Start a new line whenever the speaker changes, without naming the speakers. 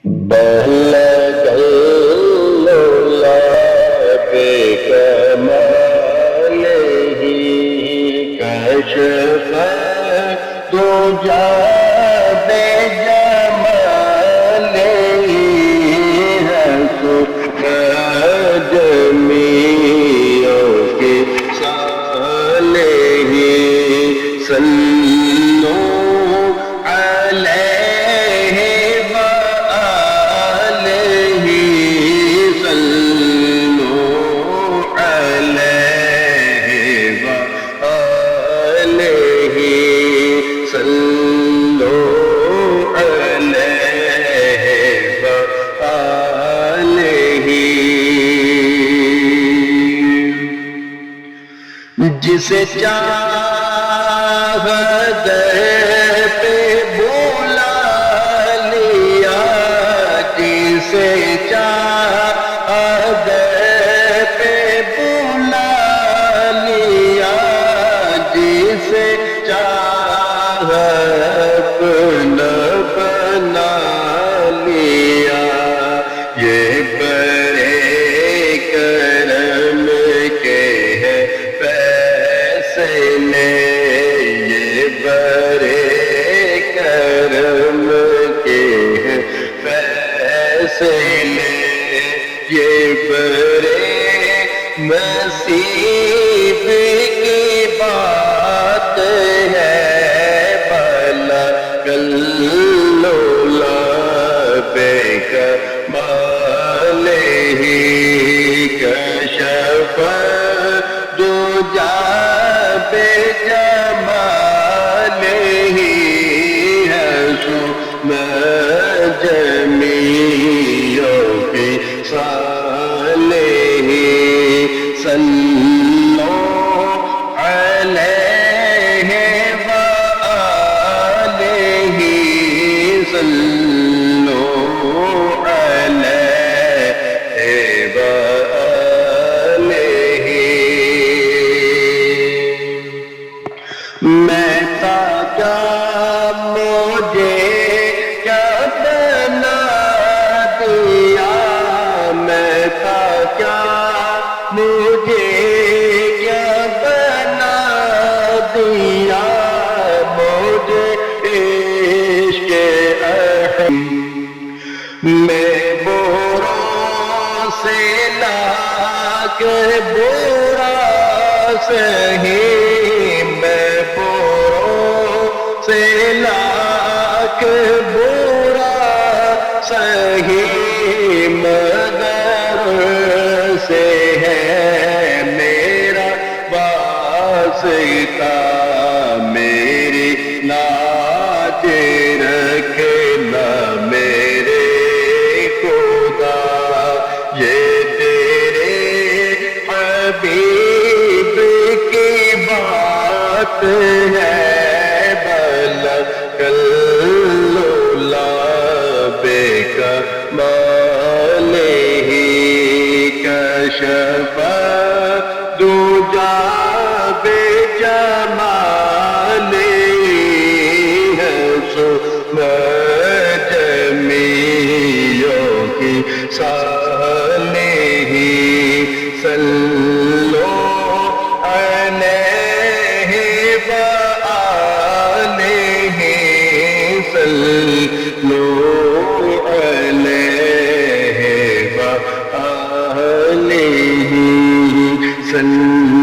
بلغ العلا بكماله كشف الدجى بجماله حسن جميع خصاله صلوا عليه وآله صلوا عليه وآله صلوا عليه وآله جسے چاہت پہ بولا لیا جسے چاہت پہ بولا لیا جسے چاہت اپنا بنا لیا یہ بڑے کرم کے ہے فیصلے یہ بڑے کرم کے ہے فیصلے یہ بڑے نصیب کی بات ہے بلغ العلا بکمالہ کشف الدجى بجماله حسن جميع خصاله صلوا عليه وآله صلوا عليه وآله میں تھا کیا مجھے کیا بنا دیا میں تھا کیا مجھے کیا بنا دیا مجھے عشق احمد میں بوروں سے لا کے بورا سہی میں بوروں سے لا کے بورا سہی مگر سے ہے میرا واسطہ میری لاج رکھنا میرے خدا یہ تیرے حبیب کی بات ہے بلغ العلا بکمالہ کشف الدجى بجماله حسن جميع خصاله صلوا عليه وآله صلوا عليه وآله صلوا